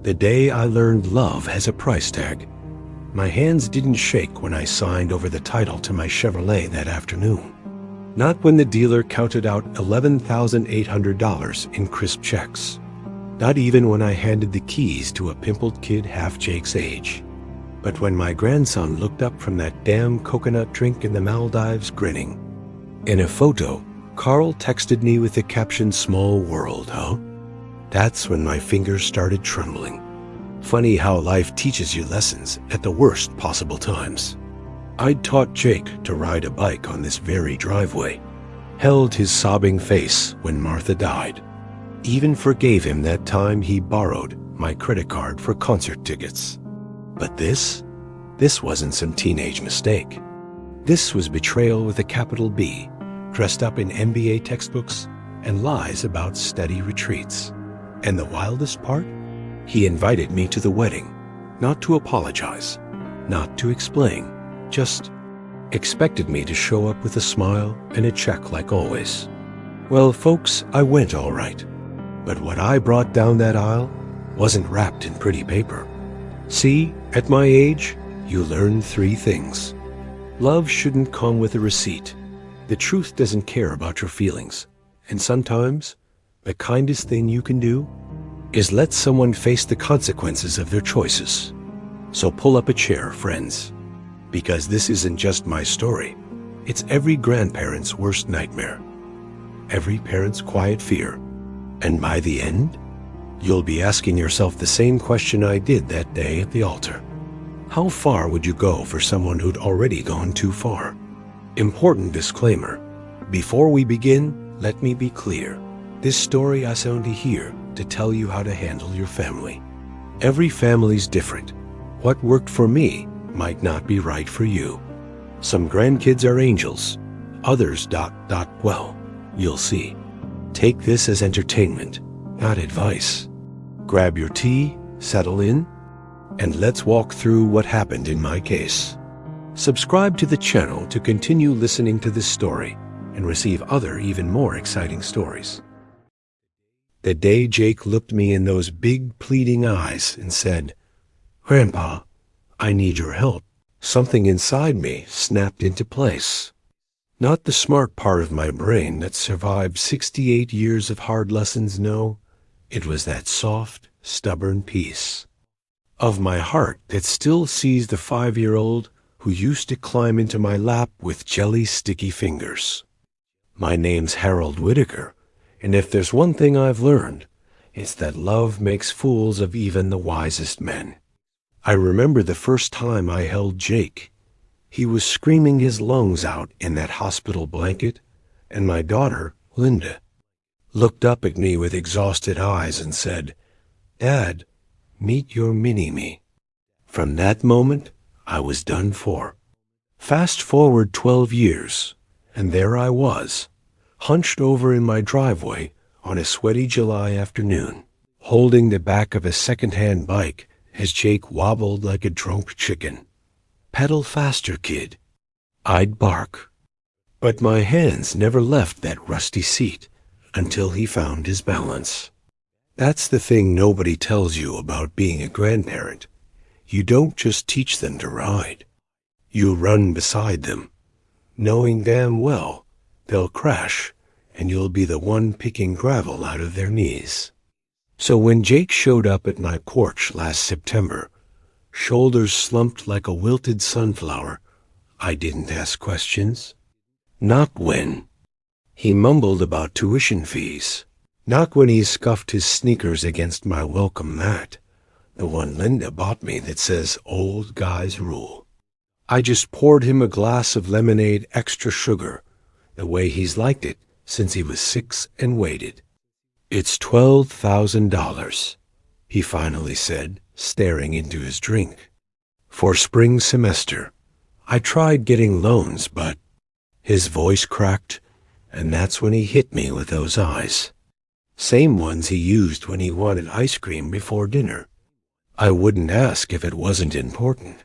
The day I learned love has a price tag. My hands didn't shake when I signed over the title to my Chevrolet that afternoon. Not when the dealer counted out $11,800 in crisp checks. Not even when I handed the keys to a pimpled kid half Jake's age. But when my grandson looked up from that damn coconut drink in the Maldives grinning. In a photo, Carl texted me with the caption, "Small world, huh?" That's when my fingers started trembling. Funny how life teaches you lessons at the worst possible times. I'd taught Jake to ride a bike on this very driveway, held his sobbing face when Martha died, even forgave him that time he borrowed my credit card for concert tickets. But this wasn't some teenage mistake. This was betrayal with a capital B, dressed up in MBA textbooks and lies about steady retreats. And the wildest part? He invited me to the wedding, not to apologize, not to explain, just expected me to show up with a smile and a check like always. Well, folks, I went all right. But what I brought down that aisle wasn't wrapped in pretty paper. See, at my age, you learn 3 things. Love shouldn't come with a receipt. The truth doesn't care about your feelings. And sometimes, the kindest thing you can do is let someone face the consequences of their choices. So pull up a chair, friends, because this isn't just my story. It's every grandparent's worst nightmare, every parent's quiet fear. And by the end, you'll be asking yourself the same question I did that day at the altar. How far would you go for someone who'd already gone too far? Important disclaimer. Before we begin, let me be clear. This story is only here to tell you how to handle your family. Every family's different. What worked for me might not be right for you. Some grandkids are angels, others ... Well, you'll see. Take this as entertainment, not advice. Grab your tea, settle in, and let's walk through what happened in my case. Subscribe to the channel to continue listening to this story and receive other even more exciting stories. The day Jake looked me in those big pleading eyes and said, "Grandpa, I need your help," something inside me snapped into place. Not the smart part of my brain that survived 68 years of hard lessons, no. It was that soft, stubborn piece of my heart that still sees the 5-year-old who used to climb into my lap with jelly sticky fingers. My name's Harold Whitaker, and if there's one thing I've learned, it's that love makes fools of even the wisest men. I remember the first time I held Jake. He was screaming his lungs out in that hospital blanket, and my daughter, Linda, looked up at me with exhausted eyes and said, "Dad, meet your mini-me." From that moment, I was done for. Fast forward 12 years, and there I was, hunched over in my driveway on a sweaty July afternoon, holding the back of a second-hand bike as Jake wobbled like a drunk chicken. "Pedal faster, kid." I'd bark. But my hands never left that rusty seat until he found his balance. That's the thing nobody tells you about being a grandparent. You don't just teach them to ride. You run beside them, knowing damn well they'll crash and you'll be the one picking gravel out of their knees. So when Jake showed up at my porch last September, shoulders slumped like a wilted sunflower, I didn't ask questions. Not when he mumbled about tuition fees. Not when he scuffed his sneakers against my welcome mat, the one Linda bought me that says "Old Guys Rule." I just poured him a glass of lemonade extra sugar, the way he's liked it since he was 6, and waited. "It's $12,000, he finally said, staring into his drink. "For spring semester. I tried getting loans, but..." His voice cracked, and that's when he hit me with those eyes. Same ones he used when he wanted ice cream before dinner. I wouldn't ask if it wasn't important.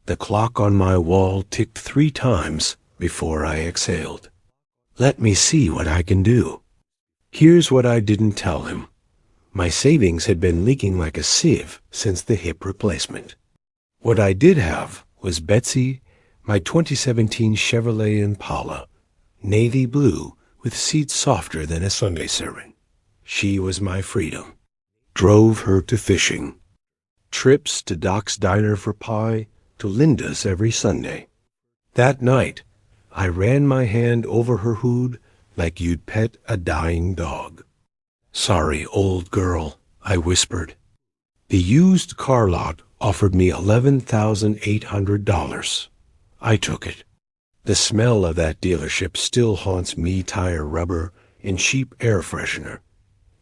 The clock on my wall ticked 3 times before I exhaled. Let me see what I can do. Here's what I didn't tell him. My savings had been leaking like a sieve since the hip replacement. What I did have was Betsy, my 2017 Chevrolet Impala, navy blue with seats softer than a Sunday sermon. She was my freedom. Drove her to fishing. Trips to Doc's Diner for pie, to Linda's every Sunday. That night, I ran my hand over her hood like you'd pet a dying dog. "Sorry, old girl," I whispered. The used car lot offered me $11,800. I took it. The smell of that dealership still haunts me, tire rubber and cheap air freshener.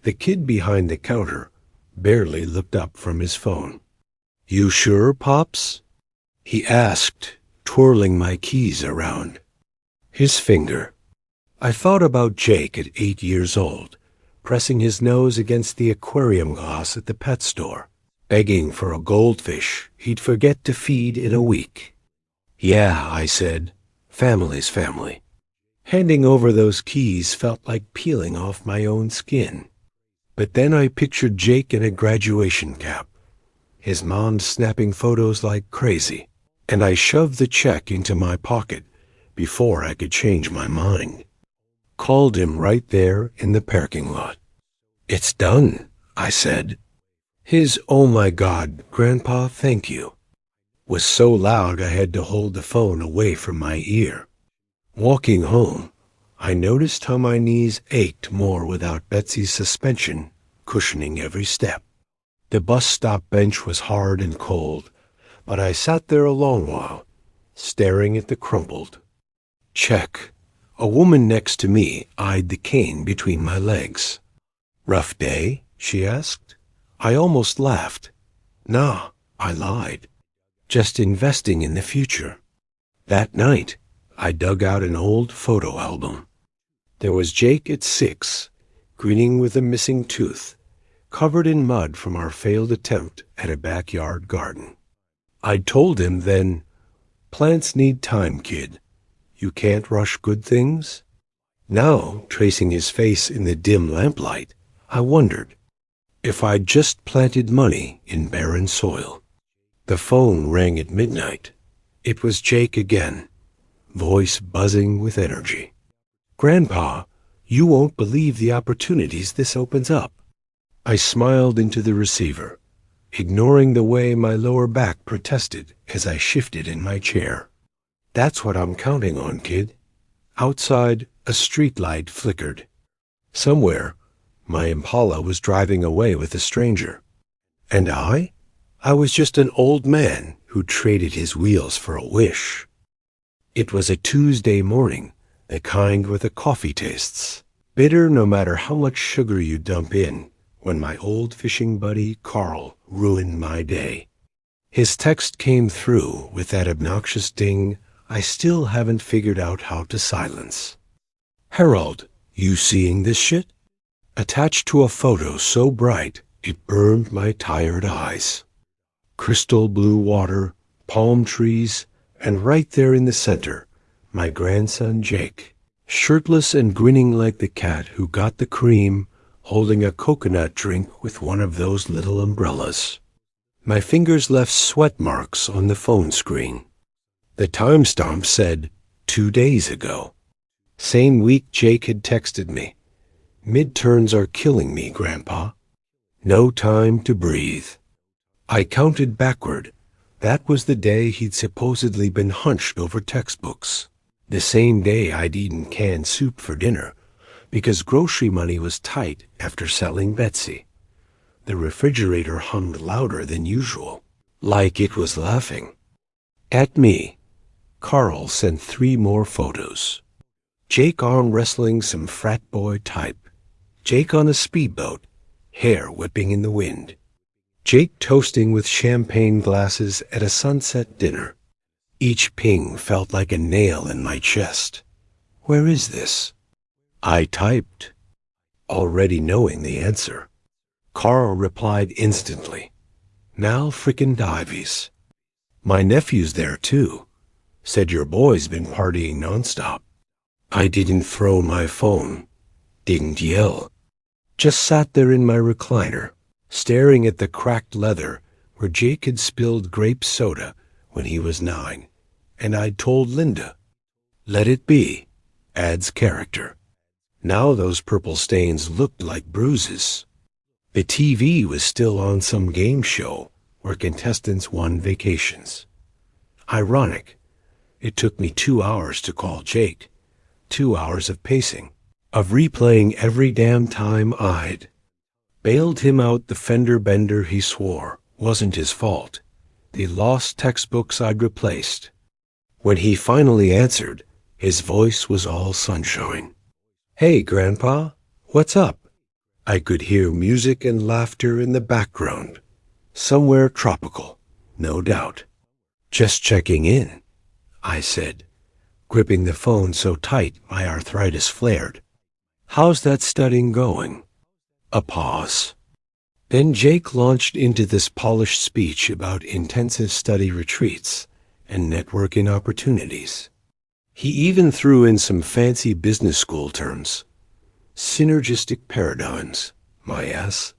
The kid behind the counter barely looked up from his phone. "You sure, Pops?" he asked, twirling my keys around. His finger. I thought about Jake at 8 years old, pressing his nose against the aquarium glass at the pet store, begging for a goldfish he'd forget to feed in a week. "Yeah," I said, "family's family." Handing over those keys felt like peeling off my own skin. But then I pictured Jake in a graduation cap, his mom snapping photos like crazy, and I shoved the check into my pocket before I could change my mind. Called him right there in the parking lot. "It's done," I said. His "Oh my God, Grandpa, thank you," was so loud I had to hold the phone away from my ear. Walking home, I noticed how my knees ached more without Betsy's suspension cushioning every step. The bus stop bench was hard and cold, but I sat there a long while, staring at the crumpled check. A woman next to me eyed the cane between my legs. "Rough day?" she asked. I almost laughed. "Nah," I lied. "Just investing in the future." That night, I dug out an old photo album. There was Jake at 6, grinning with a missing tooth, covered in mud from our failed attempt at a backyard garden. I'd told him then, "Plants need time, kid. You can't rush good things." Now, tracing his face in the dim lamplight, I wondered if I'd just planted money in barren soil. The phone rang at midnight. It was Jake again, voice buzzing with energy. "Grandpa, you won't believe the opportunities this opens up." I smiled into the receiver, ignoring the way my lower back protested as I shifted in my chair. "That's what I'm counting on, kid." Outside, a streetlight flickered. Somewhere, my Impala was driving away with a stranger. And I was just an old man who traded his wheels for a wish. It was a Tuesday morning, the kind where the coffee tastes bitter no matter how much sugar you dump in, when my old fishing buddy Carl ruined my day. His text came through with that obnoxious ding I still haven't figured out how to silence. "Harold, you seeing this shit?" Attached to a photo so bright it burned my tired eyes. Crystal blue water, palm trees, and right there in the center, my grandson Jake, shirtless and grinning like the cat who got the cream, holding a coconut drink with one of those little umbrellas. My fingers left sweat marks on the phone screen. The timestamp said 2 days ago. Same week Jake had texted me, "Midterms are killing me, Grandpa. No time to breathe." I counted backward. That was the day he'd supposedly been hunched over textbooks. The same day I'd eaten canned soup for dinner, because grocery money was tight after selling Betsy. The refrigerator hummed louder than usual, like it was laughing. At me, Carl sent 3 more photos. Jake arm wrestling some frat boy type. Jake on a speedboat, hair whipping in the wind. Jake toasting with champagne glasses at a sunset dinner. Each ping felt like a nail in my chest. Where is this? I typed, already knowing the answer. Carl replied instantly, "Mal frickin' Dives." My nephew's there too. Said your boy's been partying nonstop. I didn't throw my phone. Didn't yell. Just sat there in my recliner, staring at the cracked leather where Jake had spilled grape soda when he was 9, and I'd told Linda, "Let it be," adds character. Now those purple stains looked like bruises. The TV was still on some game show where contestants won vacations. Ironic, it took me 2 hours to call Jake, 2 hours of pacing, of replaying every damn time I'd bailed him out the fender bender he swore wasn't his fault, the lost textbooks I'd replaced. When he finally answered, his voice was all sunshine. "Hey, Grandpa, what's up?" I could hear music and laughter in the background. Somewhere tropical, no doubt. "Just checking in," I said, gripping the phone so tight my arthritis flared. "How's that studying going?" A pause. Then Jake launched into this polished speech about intensive study retreats and networking opportunities. He even threw in some fancy business school terms. Synergistic paradigms, my ass.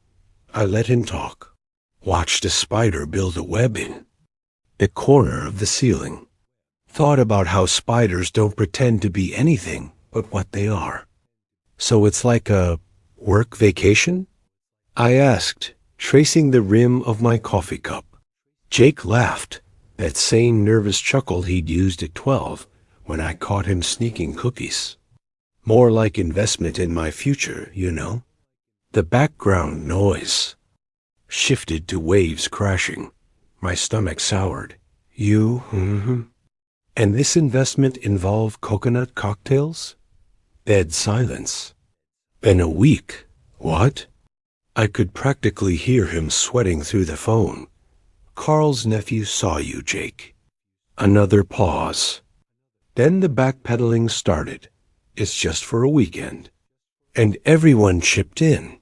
I let him talk. Watched a spider build a web in the corner of the ceiling. Thought about how spiders don't pretend to be anything but what they are. "So it's like a work vacation?" I asked, tracing the rim of my coffee cup. Jake laughed, that same nervous chuckle he'd used at 12 when I caught him sneaking cookies. "More like investment in my future, you know." The background noise shifted to waves crashing. My stomach soured. And this investment involved coconut cocktails?" Dead silence. "Been a week. What?" I could practically hear him sweating through the phone. "Carl's nephew saw you, Jake." Another pause. Then the backpedaling started. "It's just for a weekend." And everyone chipped in.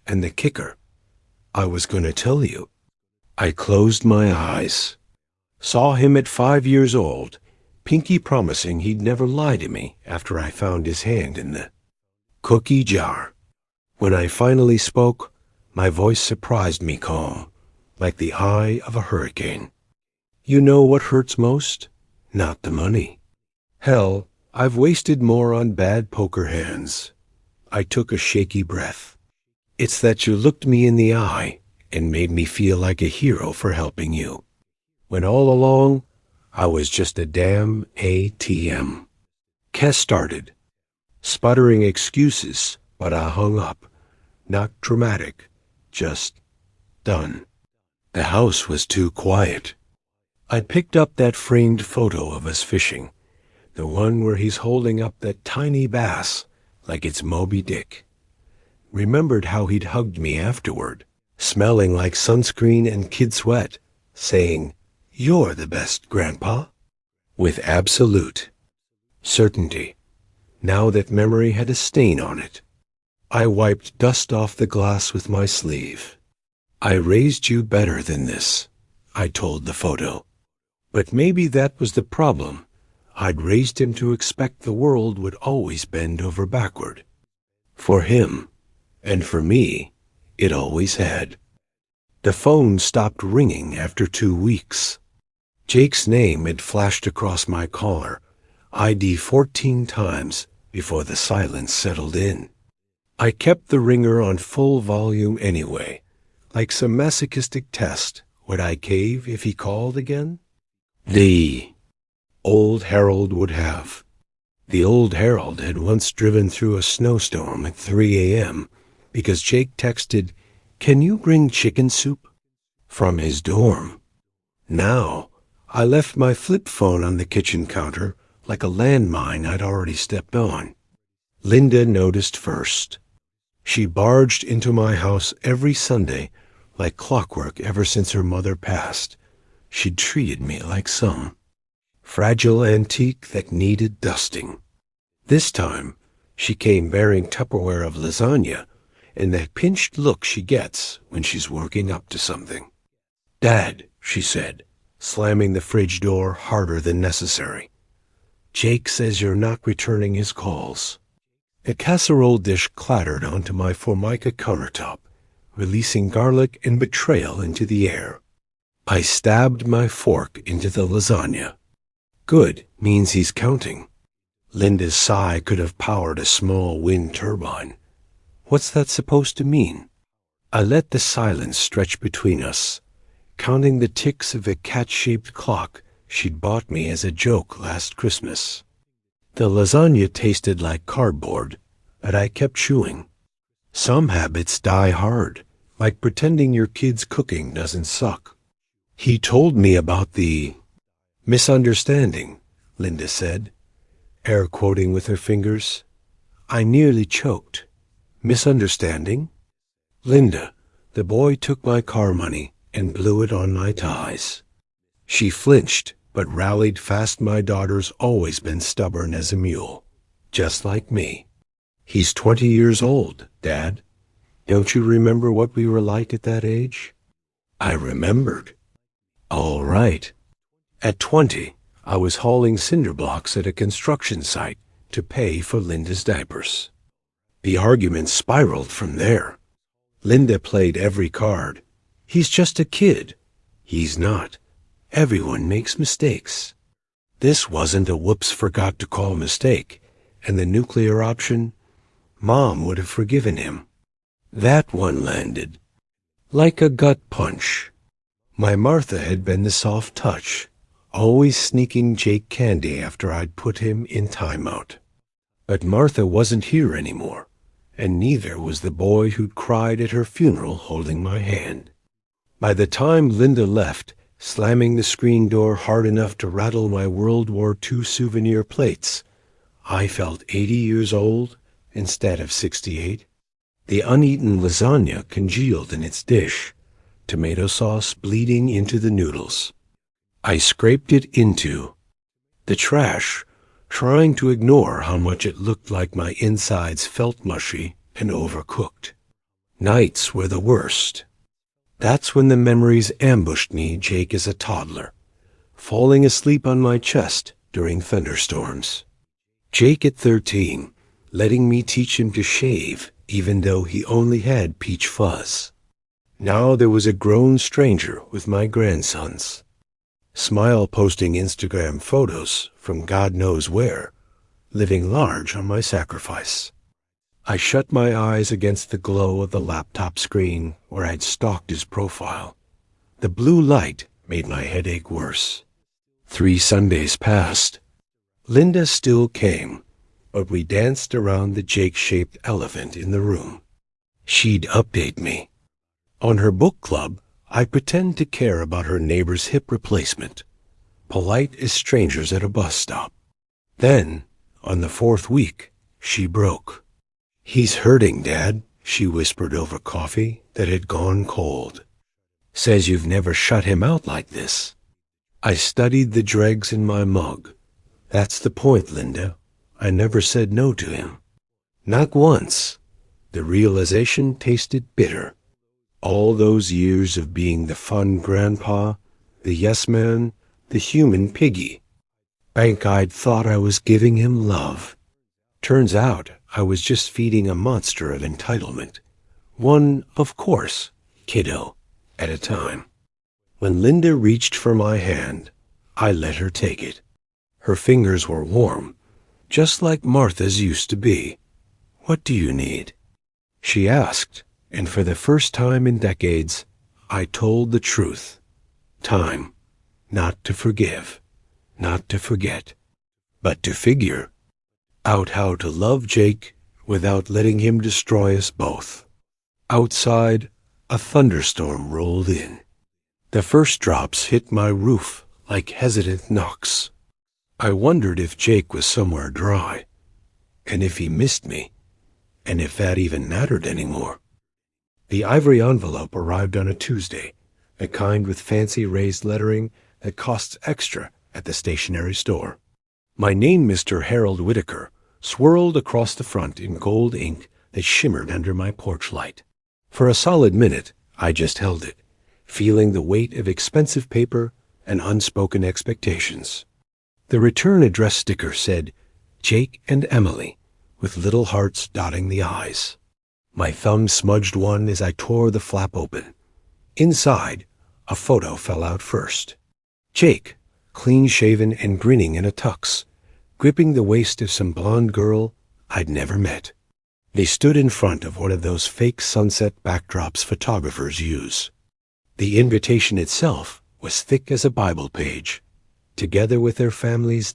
And the kicker, I was going to tell you. I closed my eyes. Saw him at 5 years old, pinky promising he'd never lie to me after I found his hand in the cookie jar. When I finally spoke, my voice surprised me calm, like the eye of a hurricane. "You know what hurts most? Not the money. Hell, I've wasted more on bad poker hands." I took a shaky breath. "It's that you looked me in the eye and made me feel like a hero for helping you, when all along I was just a damn ATM." Kes started, sputtering excuses, but I hung up. Not dramatic, just done. The house was too quiet. I picked up that framed photo of us fishing, the one where he's holding up that tiny bass like it's Moby Dick. Remembered how he'd hugged me afterward, smelling like sunscreen and kid sweat, saying, "You're the best, Grandpa," with absolute certainty, now that memory had a stain on it. I wiped dust off the glass with my sleeve. "I raised you better than this," I told the photo. But maybe that was the problem. I'd raised him to expect the world would always bend over backward. For him, and for me, it always had. The phone stopped ringing after 2 weeks. Jake's name had flashed across my caller, ID 14 times before the silence settled in. I kept the ringer on full volume anyway, like some masochistic test. Would I cave if he called again? The old Harold would have. The old Harold had once driven through a snowstorm at 3 a.m. because Jake texted, "Can you bring chicken soup?" from his dorm. Now, I left my flip phone on the kitchen counter like a landmine I'd already stepped on. Linda noticed first. She barged into my house every Sunday like clockwork ever since her mother passed. She'd treated me like some fragile antique that needed dusting. This time, she came bearing Tupperware of lasagna and that pinched look she gets when she's working up to something. "Dad," she said, slamming the fridge door harder than necessary. "Jake says you're not returning his calls." A casserole dish clattered onto my formica countertop, releasing garlic and betrayal into the air. I stabbed my fork into the lasagna. Good means he's counting. Linda's sigh could have powered a small wind turbine. What's that supposed to mean? I let the silence stretch between us, counting the ticks of a cat-shaped clock she'd bought me as a joke last Christmas. The lasagna tasted like cardboard, but I kept chewing. Some habits die hard, like pretending your kid's cooking doesn't suck. He told me about the misunderstanding, Linda said, air quoting with her fingers. I nearly choked. Misunderstanding? Linda, the boy took my car money and blew it on my ties. She flinched, but rallied fast. My daughter's always been stubborn as a mule, just like me. He's 20 years old, Dad. Don't you remember what we were like at that age? I remembered. All right. At 20, I was hauling cinder blocks at a construction site to pay for Linda's diapers. The argument spiraled from there. Linda played every card. He's just a kid. He's not. Everyone makes mistakes. This wasn't a whoops forgot to call mistake, and the nuclear option, Mom would have forgiven him. That one landed like a gut punch. My Martha had been the soft touch, always sneaking Jake candy after I'd put him in timeout. But Martha wasn't here anymore, and neither was the boy who'd cried at her funeral holding my hand. By the time Linda left, slamming the screen door hard enough to rattle my World War II souvenir plates, I felt 80 years old instead of 68. The uneaten lasagna congealed in its dish, tomato sauce bleeding into the noodles. I scraped it into the trash, trying to ignore how much it looked like my insides felt mushy and overcooked. Nights were the worst. That's when the memories ambushed me, Jake as a toddler, falling asleep on my chest during thunderstorms. Jake at 13, letting me teach him to shave even though he only had peach fuzz. Now there was a grown stranger with my grandsons. Smile posting Instagram photos from God knows where, living large on my sacrifice. I shut my eyes against the glow of the laptop screen where I'd stalked his profile. The blue light made my headache worse. 3 Sundays passed. Linda still came, but we danced around the Jake-shaped elephant in the room. She'd update me. On her book club, I pretend to care about her neighbor's hip replacement, polite as strangers at a bus stop. Then, on the 4th week, she broke. He's hurting, Dad, she whispered over coffee that had gone cold. Says you've never shut him out like this. I studied the dregs in my mug. That's the point, Linda. I never said no to him. Not once. The realization tasted bitter. All those years of being the fun grandpa, the yes man, the human piggy. Bank-eyed thought I was giving him love. Turns out I was just feeding a monster of entitlement. One, of course, kiddo, at a time. When Linda reached for my hand, I let her take it. Her fingers were warm, just like Martha's used to be. What do you need? She asked, and for the first time in decades, I told the truth. Time, not to forgive, not to forget, but to figure out how to love Jake without letting him destroy us both. Outside, a thunderstorm rolled in. The first drops hit my roof like hesitant knocks. I wondered if Jake was somewhere dry, and if he missed me, and if that even mattered anymore. The ivory envelope arrived on a Tuesday, the kind with fancy raised lettering that costs extra at the stationery store. My name, Mr. Harold Whitaker, swirled across the front in gold ink that shimmered under my porch light. For a solid minute, I just held it, feeling the weight of expensive paper and unspoken expectations. The return address sticker said, Jake and Emily, with little hearts dotting the I's. My thumb smudged one as I tore the flap open. Inside, a photo fell out first. Jake, clean-shaven and grinning in a tux, gripping the waist of some blonde girl I'd never met. They stood in front of one of those fake sunset backdrops photographers use. The invitation itself was thick as a Bible page, together with their families ...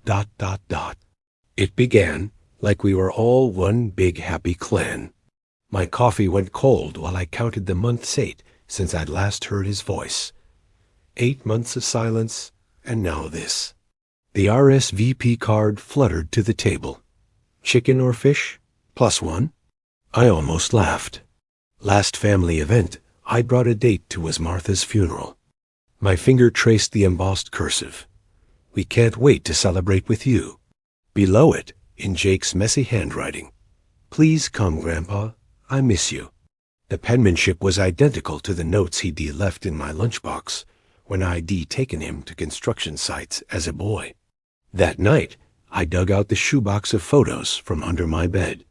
It began like we were all one big happy clan. My coffee went cold while I counted the months 8 since I'd last heard his voice. 8 months of silence, and now this. The RSVP card fluttered to the table. Chicken or fish? +1? I almost laughed. Last family event, I brought a date to was Martha's funeral. My finger traced the embossed cursive. We can't wait to celebrate with you. Below it, in Jake's messy handwriting, please come, Grandpa. I miss you. The penmanship was identical to the notes he'd left in my lunchbox when I'd taken him to construction sites as a boy. That night, I dug out the shoebox of photos from under my bed.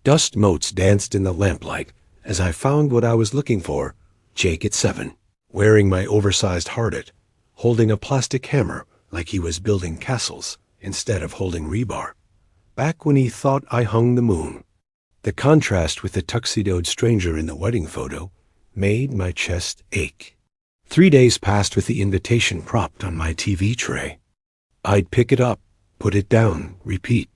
Dust motes danced in the lamplight as I found what I was looking for, Jake at 7, wearing my oversized hardit, holding a plastic hammer like he was building castles instead of holding rebar. Back when he thought I hung the moon. The contrast with the tuxedoed stranger in the wedding photo made my chest ache. 3 days passed with the invitation propped on my TV tray. I'd pick it up, put it down, repeat.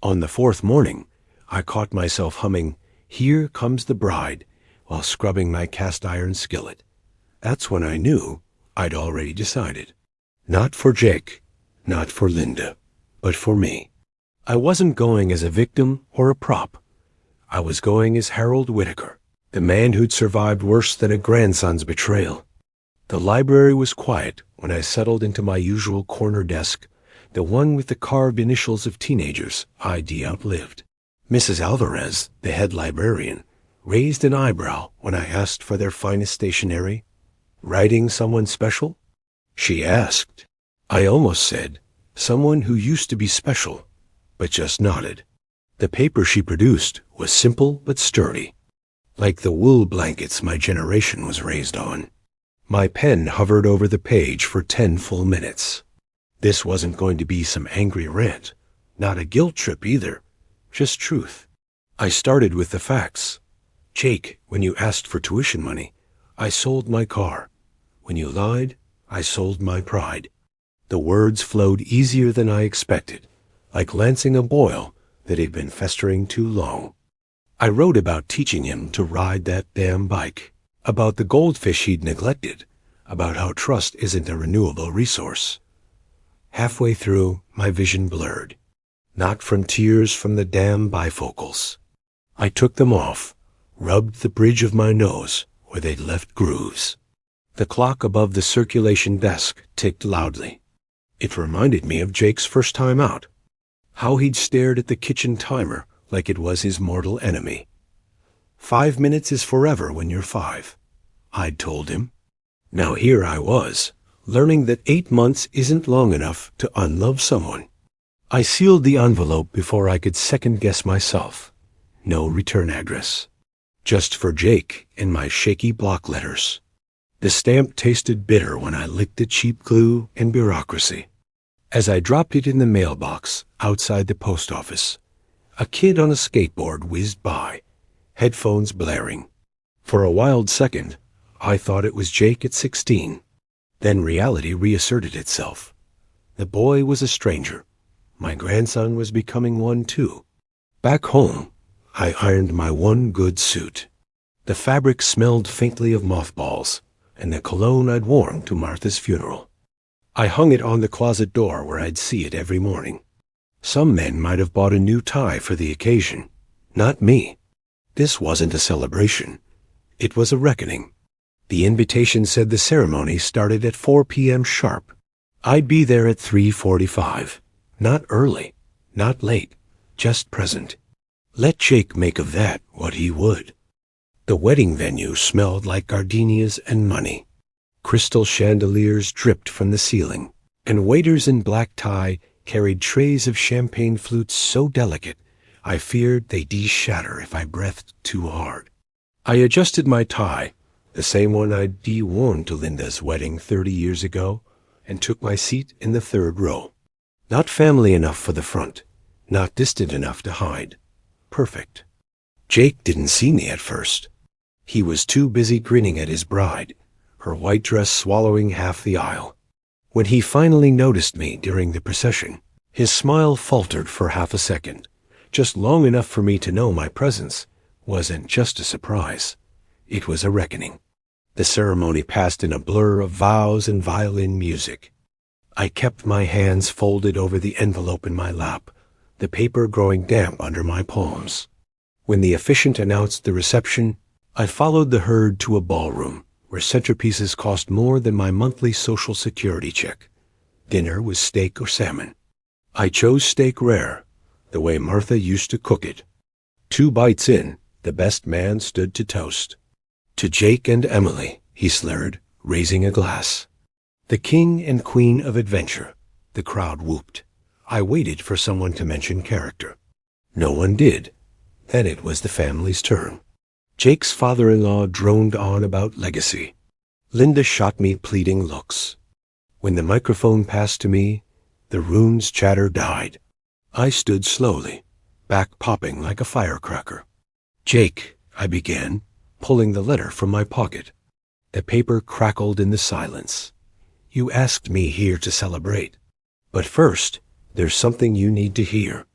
On the 4th morning, I caught myself humming "Here Comes the Bride" while scrubbing my cast-iron skillet. That's when I knew I'd already decided. Not for Jake, not for Linda, but for me. I wasn't going as a victim or a prop. I was going as Harold Whitaker, the man who'd survived worse than a grandson's betrayal. The library was quiet when I settled into my usual corner desk, the one with the carved initials of teenagers I'd outlived. Mrs. Alvarez, the head librarian, raised an eyebrow when I asked for their finest stationery. Writing someone special? She asked. I almost said, someone who used to be special, but just nodded. The paper she produced was simple but sturdy, like the wool blankets my generation was raised on. My pen hovered over the page for 10 full minutes. This wasn't going to be some angry rant, not a guilt trip either, just truth. I started with the facts. Jake, when you asked for tuition money, I sold my car. When you lied, I sold my pride. The words flowed easier than I expected, like lancing a boil that had been festering too long. I wrote about teaching him to ride that damn bike, about the goldfish he'd neglected, about how trust isn't a renewable resource. Halfway through, my vision blurred. Not from tears from the damn bifocals. I took them off, rubbed the bridge of my nose where they'd left grooves. The clock above the circulation desk ticked loudly. It reminded me of Jake's first time out, how he'd stared at the kitchen timer like it was his mortal enemy. 5 minutes is forever when you're 5, I'd told him. Now here I was, learning that 8 months isn't long enough to unlove someone. I sealed the envelope before I could second-guess myself. No return address. Just for Jake in my shaky block letters. The stamp tasted bitter when I licked the cheap glue and bureaucracy. As I dropped it in the mailbox outside the post office, a kid on a skateboard whizzed by, headphones blaring. For a wild second, I thought it was Jake at 16. Then reality reasserted itself. The boy was a stranger. My grandson was becoming one too. Back home, I ironed my one good suit. The fabric smelled faintly of mothballs and the cologne I'd worn to Martha's funeral. I hung it on the closet door where I'd see it every morning. Some men might have bought a new tie for the occasion. Not me. This wasn't a celebration. It was a reckoning. The invitation said the ceremony started at 4 p.m. sharp. I'd be there at 3:45. Not early, not late, just present. Let Jake make of that what he would. The wedding venue smelled like gardenias and money. Crystal chandeliers dripped from the ceiling, and waiters in black tie carried trays of champagne flutes so delicate I feared they'd de-shatter if I breathed too hard. I adjusted my tie, the same one I'd de-worn to Linda's wedding 30 years ago, and took my seat in the third row. Not family enough for the front, not distant enough to hide. Perfect. Jake didn't see me at first. He was too busy grinning at his bride, her white dress swallowing half the aisle. When he finally noticed me during the procession, his smile faltered for half a second, just long enough for me to know my presence wasn't just a surprise. It was a reckoning. The ceremony passed in a blur of vows and violin music. I kept my hands folded over the envelope in my lap, the paper growing damp under my palms. When the officiant announced the reception, I followed the herd to a ballroom where centerpieces cost more than my monthly Social Security check. Dinner was steak or salmon. I chose steak rare, the way Martha used to cook it. 2 bites in, the best man stood to toast. To Jake and Emily, he slurred, raising a glass. The king and queen of adventure, the crowd whooped. I waited for someone to mention character. No one did. Then it was the family's turn. Jake's father-in-law droned on about legacy. Linda shot me pleading looks. When the microphone passed to me, the rune's chatter died. I stood slowly, back popping like a firecracker. Jake, I began, pulling the letter from my pocket. The paper crackled in the silence. You asked me here to celebrate. But first, there's something you need to hear.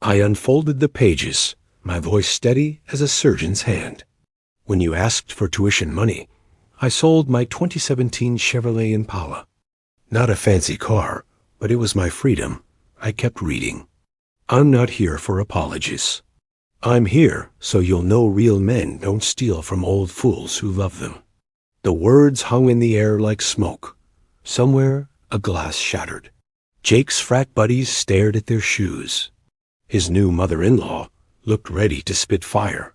I unfolded the pages, my voice steady as a surgeon's hand. When you asked for tuition money, I sold my 2017 Chevrolet Impala. Not a fancy car, but it was my freedom. I kept reading. I'm not here for apologies. I'm here so you'll know real men don't steal from old fools who love them. The words hung in the air like smoke. Somewhere, a glass shattered. Jake's frat buddies stared at their shoes. His new mother-in-law looked ready to spit fire.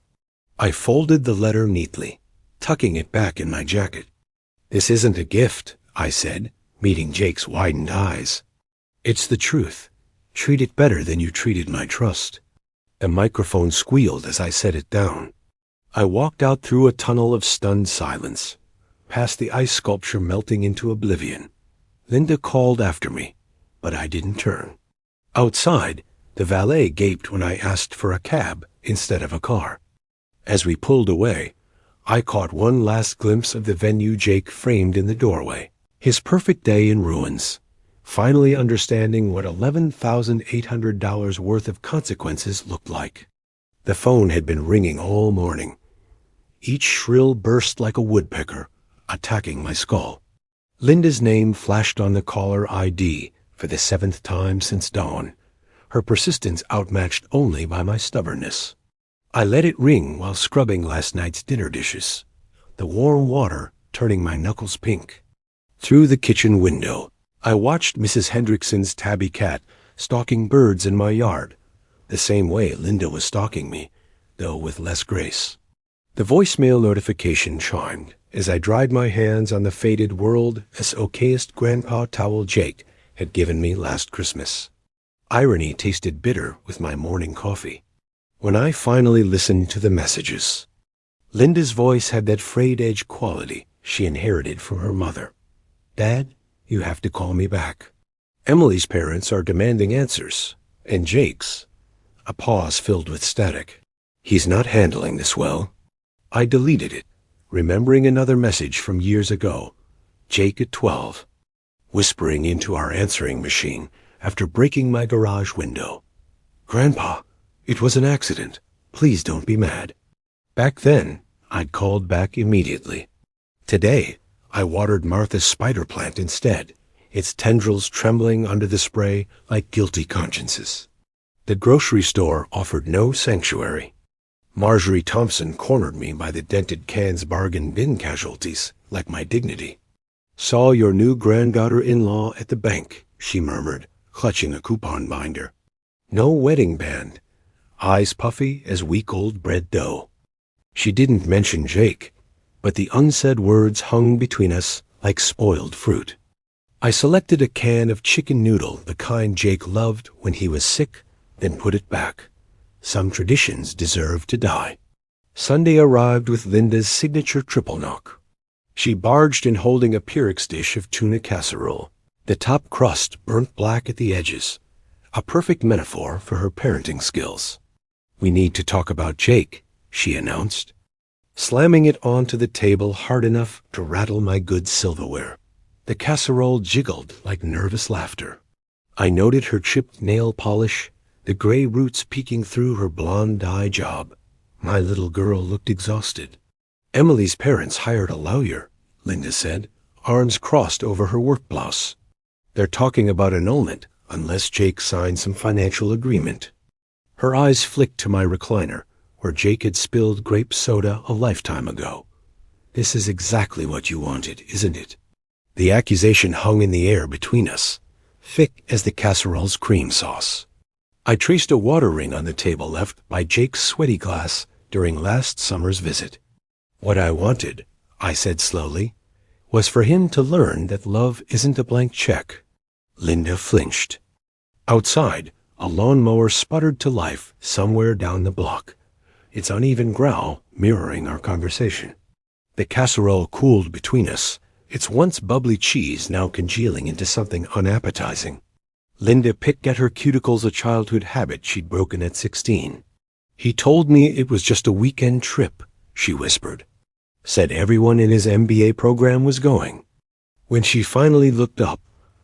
I folded the letter neatly, tucking it back in my jacket. This isn't a gift, I said, meeting Jake's widened eyes. It's the truth. Treat it better than you treated my trust. The microphone squealed as I set it down. I walked out through a tunnel of stunned silence, past the ice sculpture melting into oblivion. Linda called after me, but I didn't turn. Outside, the valet gaped when I asked for a cab instead of a car. As we pulled away, I caught one last glimpse of the venue Jake framed in the doorway, his perfect day in ruins, finally understanding what $11,800 worth of consequences looked like. The phone had been ringing all morning. Each shrill burst like a woodpecker, attacking my skull. Linda's name flashed on the caller ID for the 7th time since dawn, her persistence outmatched only by my stubbornness. I let it ring while scrubbing last night's dinner dishes, the warm water turning my knuckles pink. Through the kitchen window, I watched Mrs. Hendrickson's tabby cat stalking birds in my yard, the same way Linda was stalking me, though with less grace. The voicemail notification chimed as I dried my hands on the faded world as okayest grandpa towel Jake had given me last Christmas. Irony tasted bitter with my morning coffee. When I finally listened to the messages, Linda's voice had that frayed edge quality she inherited from her mother. Dad, you have to call me back. Emily's parents are demanding answers, and Jake's. A pause filled with static. He's not handling this well. I deleted it, remembering another message from years ago. Jake at 12. Whispering into our answering machine after breaking my garage window. Grandpa, it was an accident. Please don't be mad. Back then, I'd called back immediately. Today, I watered Martha's spider plant instead, its tendrils trembling under the spray like guilty consciences. The grocery store offered no sanctuary. Marjorie Thompson cornered me by the dented cans bargain bin casualties, like my dignity. Saw your new granddaughter-in-law at the bank, she murmured, clutching a coupon binder. No wedding band. Eyes puffy as week-old bread dough. She didn't mention Jake, but the unsaid words hung between us like spoiled fruit. I selected a can of chicken noodle, the kind Jake loved when he was sick, then put it back. Some traditions deserve to die. Sunday arrived with Linda's signature triple knock. She barged in holding a Pyrex dish of tuna casserole, the top crust burnt black at the edges, a perfect metaphor for her parenting skills. "We need to talk about Jake," she announced, slamming it onto the table hard enough to rattle my good silverware. The casserole jiggled like nervous laughter. I noted her chipped nail polish, the gray roots peeking through her blonde dye job. My little girl looked exhausted. "Emily's parents hired a lawyer," Linda said, arms crossed over her work blouse. "They're talking about annulment unless Jake signs some financial agreement." Her eyes flicked to my recliner, where Jake had spilled grape soda a lifetime ago. "This is exactly what you wanted, isn't it?" The accusation hung in the air between us, thick as the casserole's cream sauce. I traced a water ring on the table left by Jake's sweaty glass during last summer's visit. "What I wanted," I said slowly, "was for him to learn that love isn't a blank check." Linda flinched. Outside, a lawnmower sputtered to life somewhere down the block, its uneven growl mirroring our conversation. The casserole cooled between us, its once bubbly cheese now congealing into something unappetizing. Linda picked at her cuticles a childhood habit she'd broken at 16. "He told me it was just a weekend trip," she whispered. "Said everyone in his MBA program was going." When she finally looked up,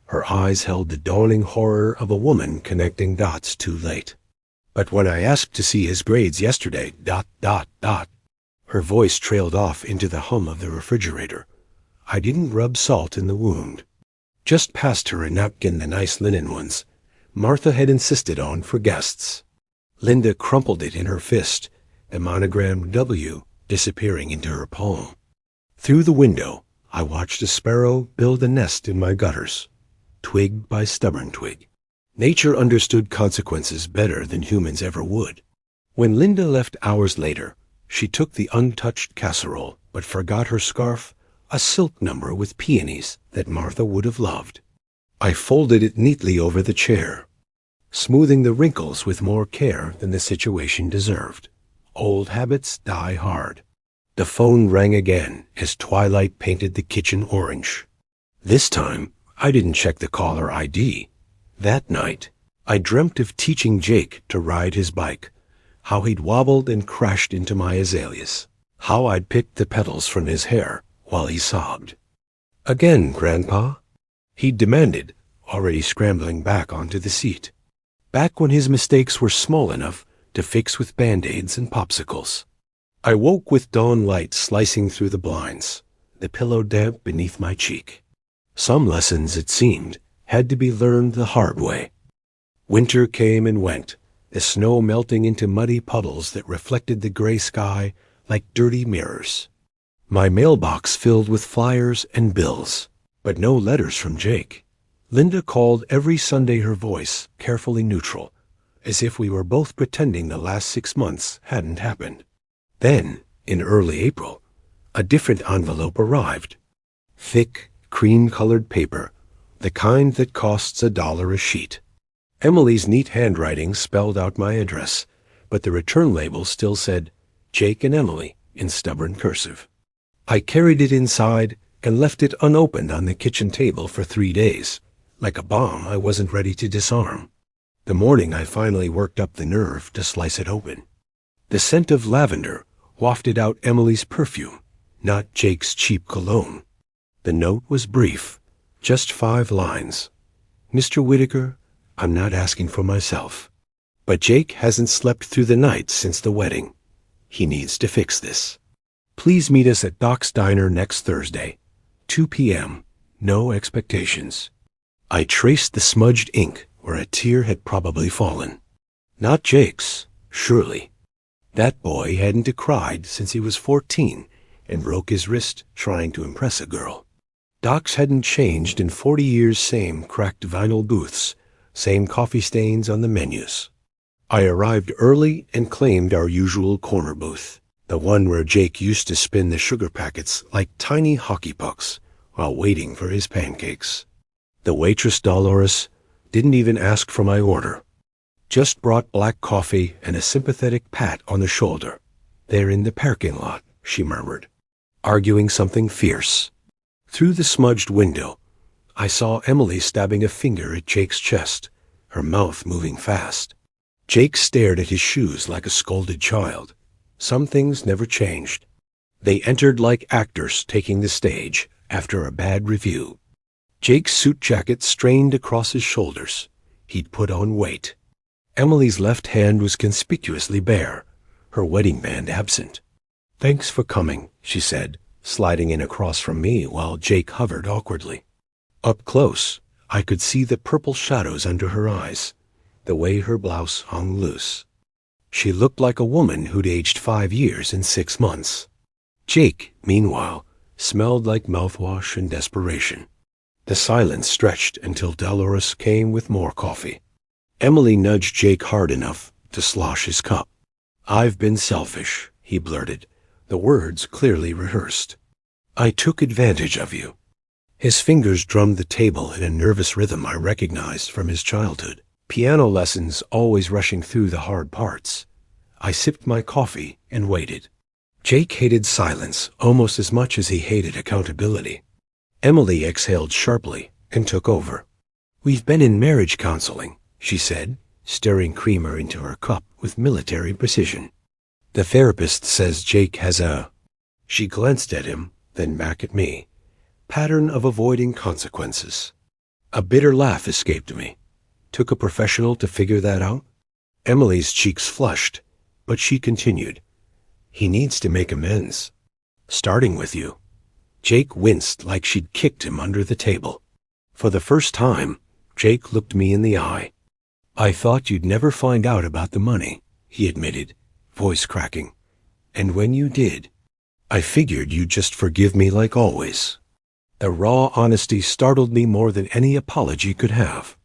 her eyes held the dawning horror of a woman connecting dots too late. "But when I asked to see his grades yesterday, ... Her voice trailed off into the hum of the refrigerator. I didn't rub salt in the wound. Just passed her a napkin, the nice linen ones Martha had insisted on for guests. Linda crumpled it in her fist, the monogrammed W disappearing into her palm. Through the window, I watched a sparrow build a nest in my gutters, twig by stubborn twig. Nature understood consequences better than humans ever would. When Linda left hours later, she took the untouched casserole, but forgot her scarf, a silk number with peonies that Martha would have loved. I folded it neatly over the chair, smoothing the wrinkles with more care than the situation deserved. Old habits die hard. The phone rang again as twilight painted the kitchen orange. This time, I didn't check the caller ID. That night, I dreamt of teaching Jake to ride his bike, how he'd wobbled and crashed into my azaleas, how I'd picked the petals from his hair while he sobbed. "Again, Grandpa?" he demanded, already scrambling back onto the seat. Back when his mistakes were small enough to fix with Band-Aids and popsicles. I woke with dawn light slicing through the blinds, the pillow damp beneath my cheek. Some lessons, it seemed, had to be learned the hard way. Winter came and went, the snow melting into muddy puddles that reflected the gray sky like dirty mirrors. My mailbox filled with flyers and bills, but no letters from Jake. Linda called every Sunday, her voice carefully neutral, as if we were both pretending the last 6 months hadn't happened. Then, in early April, a different envelope arrived. Thick, cream-colored paper, the kind that costs $1 a sheet. Emily's neat handwriting spelled out my address, but the return label still said, "Jake and Emily," in stubborn cursive. I carried it inside and left it unopened on the kitchen table for 3 days, like a bomb I wasn't ready to disarm. The morning I finally worked up the nerve to slice it open. The scent of lavender wafted out Emily's perfume, not Jake's cheap cologne. The note was brief, just 5 lines. "Mr. Whitaker, I'm not asking for myself, but Jake hasn't slept through the night since the wedding. He needs to fix this. Please meet us at Doc's Diner next Thursday, 2 p.m. No expectations." I traced the smudged ink where a tear had probably fallen. Not Jake's, surely. That boy hadn't cried since he was 14 and broke his wrist trying to impress a girl. Doc's hadn't changed in 40 years, same cracked vinyl booths, same coffee stains on the menus. I arrived early and claimed our usual corner booth, the one where Jake used to spin the sugar packets like tiny hockey pucks while waiting for his pancakes. The waitress, Dolores, didn't even ask for my order. Just brought black coffee and a sympathetic pat on the shoulder. They're in the parking lot, she murmured, arguing something fierce. Through the smudged window, I saw Emily stabbing a finger at Jake's chest, her mouth moving fast. Jake stared at his shoes like a scolded child. Some things never changed. They entered like actors taking the stage after a bad review. Jake's suit jacket strained across his shoulders. He'd put on weight. Emily's left hand was conspicuously bare, her wedding band absent. "Thanks for coming," she said, sliding in across from me while Jake hovered awkwardly. Up close, I could see the purple shadows under her eyes, the way her blouse hung loose. She looked like a woman who'd aged 5 years in 6 months. Jake, meanwhile, smelled like mouthwash and desperation. The silence stretched until Dolores came with more coffee. Emily nudged Jake hard enough to slosh his cup. "I've been selfish," he blurted, the words clearly rehearsed. "I took advantage of you." His fingers drummed the table in a nervous rhythm I recognized from his childhood. Piano lessons always rushing through the hard parts. I sipped my coffee and waited. Jake hated silence almost as much as he hated accountability. Emily exhaled sharply and took over. "We've been in marriage counseling," she said, stirring creamer into her cup with military precision. "The therapist says Jake has a—" She glanced at him, then back at me. "Pattern of avoiding consequences." A bitter laugh escaped me. Took a professional to figure that out? Emily's cheeks flushed, but she continued. "He needs to make amends. Starting with you." Jake winced like she'd kicked him under the table. For the first time, Jake looked me in the eye. "I thought you'd never find out about the money," he admitted, voice cracking. "And when you did, I figured you'd just forgive me like always." The raw honesty startled me more than any apology could have.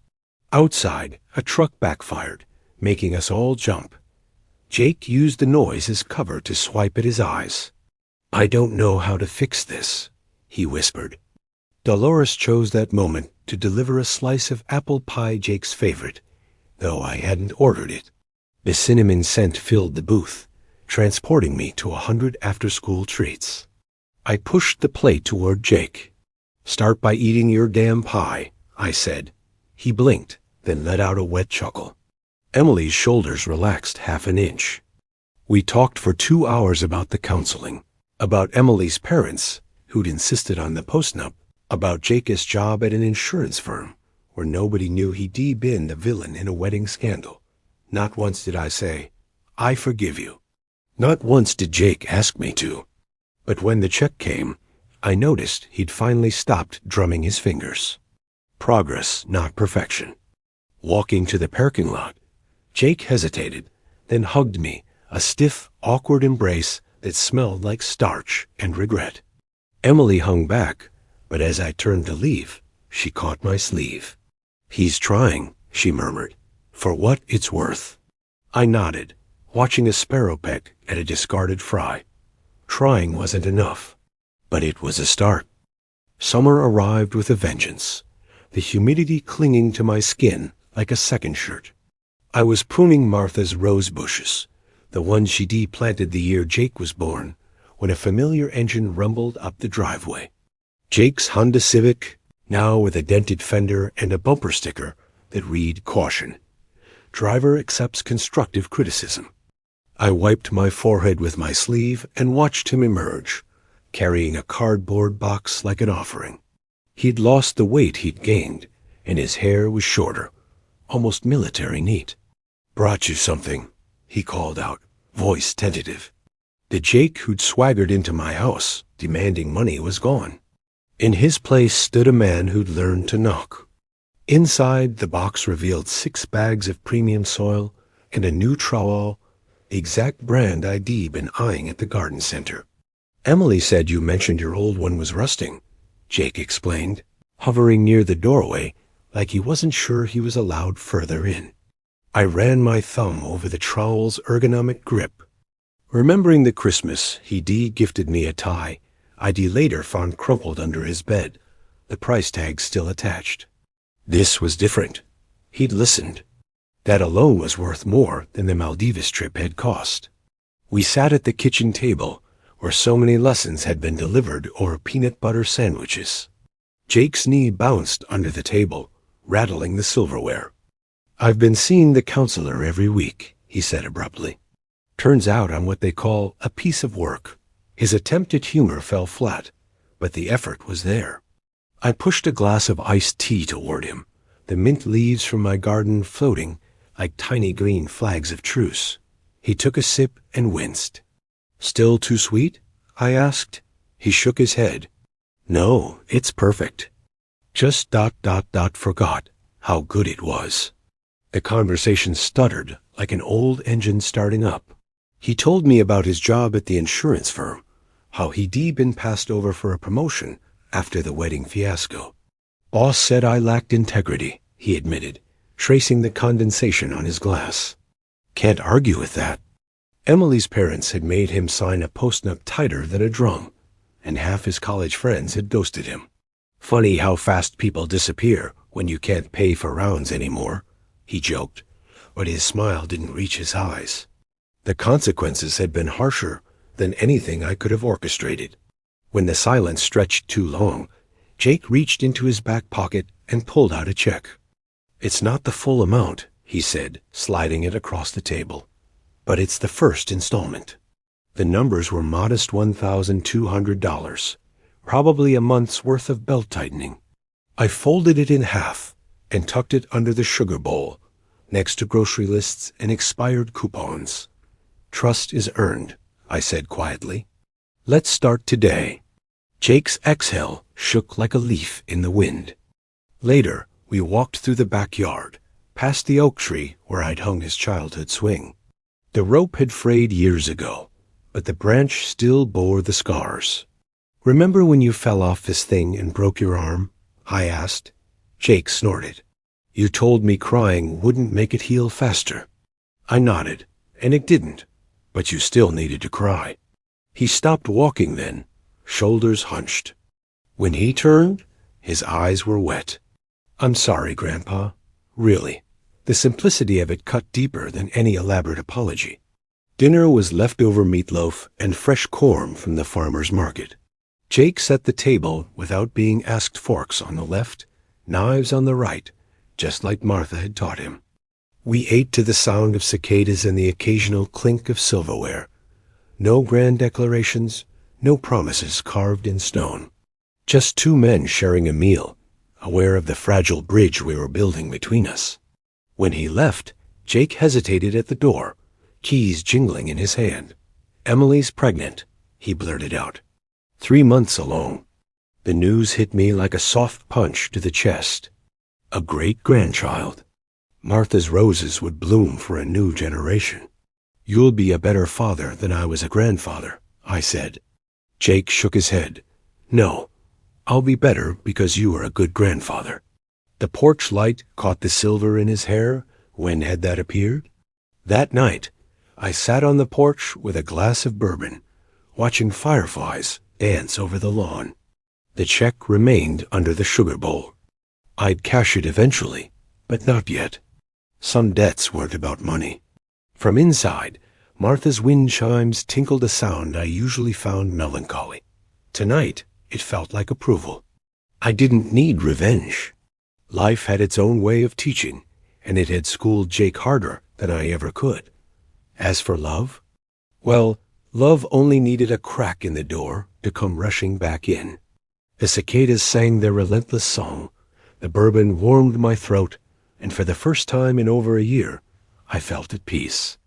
Outside, a truck backfired, making us all jump. Jake used the noise as cover to swipe at his eyes. "I don't know how to fix this," he whispered. Dolores chose that moment to deliver a slice of apple pie, Jake's favorite, though I hadn't ordered it. The cinnamon scent filled the booth, transporting me to 100 after-school treats. I pushed the plate toward Jake. "Start by eating your damn pie," I said. He blinked, then let out a wet chuckle. Emily's shoulders relaxed half an inch. We talked for 2 hours about the counseling, about Emily's parents, who'd insisted on the postnup, about Jake's job at an insurance firm, where nobody knew he'd been the villain in a wedding scandal. Not once did I say, "I forgive you." Not once did Jake ask me to. But when the check came, I noticed he'd finally stopped drumming his fingers. Progress, not perfection. Walking to the parking lot, Jake hesitated, then hugged me, a stiff, awkward embrace that smelled like starch and regret. Emily hung back, but as I turned to leave, she caught my sleeve. "He's trying," she murmured, "for what it's worth." I nodded, watching a sparrow peck at a discarded fry. Trying wasn't enough, but it was a start. Summer arrived with a vengeance, the humidity clinging to my skin like a second shirt. I was pruning Martha's rose bushes, the ones she planted the year Jake was born, when a familiar engine rumbled up the driveway. Jake's Honda Civic, now with a dented fender and a bumper sticker that read "Caution. Driver accepts constructive criticism." I wiped my forehead with my sleeve and watched him emerge, carrying a cardboard box like an offering. He'd lost the weight he'd gained, and his hair was shorter, almost military neat. "Brought you something," he called out, voice tentative. The Jake who'd swaggered into my house, demanding money, was gone. In his place stood a man who'd learned to knock. Inside, the box revealed 6 bags of premium soil and a new trowel, the exact brand I'd been eyeing at the garden center. "Emily said you mentioned your old one was rusting," Jake explained, hovering near the doorway like he wasn't sure he was allowed further in. I ran my thumb over the trowel's ergonomic grip. Remembering the Christmas he'd gifted me a tie I'd later found crumpled under his bed, the price tag still attached. This was different. He'd listened. That alone was worth more than the Maldives trip had cost. We sat at the kitchen table, where so many lessons had been delivered over peanut butter sandwiches. Jake's knee bounced under the table, rattling the silverware. "I've been seeing the counselor every week," he said abruptly. "Turns out I'm what they call a piece of work." His attempt at humor fell flat, but the effort was there. I pushed a glass of iced tea toward him, the mint leaves from my garden floating like tiny green flags of truce. He took a sip and winced. "Still too sweet?" I asked. He shook his head. "No, it's perfect. Just ... forgot how good it was." The conversation stuttered like an old engine starting up. He told me about his job at the insurance firm, how he'd been passed over for a promotion after the wedding fiasco. "Boss said I lacked integrity," he admitted, tracing the condensation on his glass. "Can't argue with that." Emily's parents had made him sign a post-nup tighter than a drum, and half his college friends had ghosted him. "Funny how fast people disappear when you can't pay for rounds anymore," he joked, but his smile didn't reach his eyes. The consequences had been harsher than anything I could have orchestrated. When the silence stretched too long, Jake reached into his back pocket and pulled out a check. "It's not the full amount," he said, sliding it across the table, "but it's the first installment." The numbers were modest $1,200, probably a month's worth of belt-tightening. I folded it in half and tucked it under the sugar bowl, next to grocery lists and expired coupons. "Trust is earned," I said quietly. "Let's start today." Jake's exhale shook like a leaf in the wind. Later, we walked through the backyard, past the oak tree where I'd hung his childhood swing. The rope had frayed years ago, but the branch still bore the scars. "Remember when you fell off this thing and broke your arm?" I asked. Jake snorted. "You told me crying wouldn't make it heal faster." I nodded, and it didn't, but you still needed to cry. He stopped walking then, shoulders hunched. When he turned, his eyes were wet. "I'm sorry, Grandpa. Really." The simplicity of it cut deeper than any elaborate apology. Dinner was leftover meatloaf and fresh corn from the farmer's market. Jake set the table without being asked, forks on the left, knives on the right, just like Martha had taught him. We ate to the sound of cicadas and the occasional clink of silverware. No grand declarations, no promises carved in stone. Just two men sharing a meal, aware of the fragile bridge we were building between us. When he left, Jake hesitated at the door, keys jingling in his hand. "Emily's pregnant," he blurted out. 3 months alone. The news hit me like a soft punch to the chest. A great-grandchild. Martha's roses would bloom for a new generation. "You'll be a better father than I was a grandfather," I said. Jake shook his head. "No, I'll be better because you are a good grandfather." The porch light caught the silver in his hair. When had that appeared? That night, I sat on the porch with a glass of bourbon, watching fireflies dance over the lawn. The check remained under the sugar bowl. I'd cash it eventually, but not yet. Some debts weren't about money. From inside, Martha's wind chimes tinkled a sound I usually found melancholy. Tonight, it felt like approval. I didn't need revenge. Life had its own way of teaching, and it had schooled Jake harder than I ever could. As for love, well, love only needed a crack in the door to come rushing back in. The cicadas sang their relentless song, the bourbon warmed my throat, and for the first time in over a year, I felt at peace.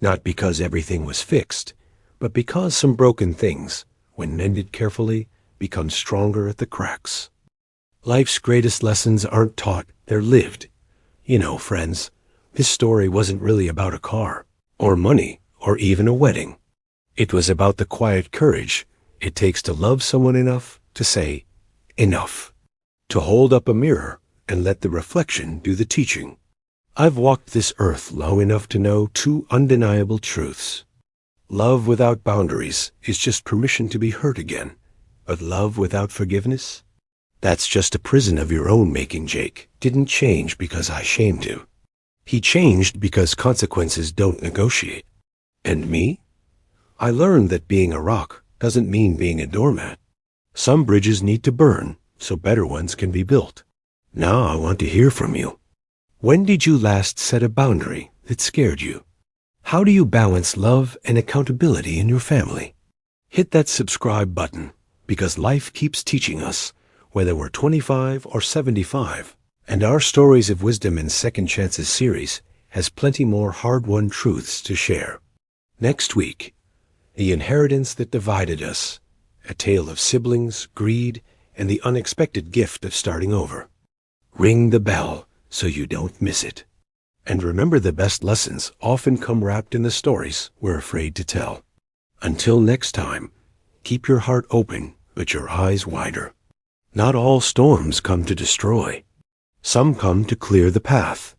Not because everything was fixed, but because some broken things, when mended carefully, become stronger at the cracks. Life's greatest lessons aren't taught, they're lived. You know, friends, this story wasn't really about a car, or money, or even a wedding. It was about the quiet courage it takes to love someone enough to say, enough. To hold up a mirror and let the reflection do the teaching. I've walked this earth long enough to know two undeniable truths. Love without boundaries is just permission to be hurt again. But love without forgiveness? That's just a prison of your own making, Jake. Didn't change because I shamed you. He changed because consequences don't negotiate. And me? I learned that being a rock doesn't mean being a doormat. Some bridges need to burn so better ones can be built. Now I want to hear from you. When did you last set a boundary that scared you? How do you balance love and accountability in your family? Hit that subscribe button, because life keeps teaching us, whether we're 25 or 75. And our Stories of Wisdom and Second Chances series has plenty more hard-won truths to share. Next week, The Inheritance That Divided Us, a tale of siblings, greed, and the unexpected gift of starting over. Ring the bell so you don't miss it. And remember, the best lessons often come wrapped in the stories we're afraid to tell. Until next time, keep your heart open but your eyes wider. Not all storms come to destroy. Some come to clear the path.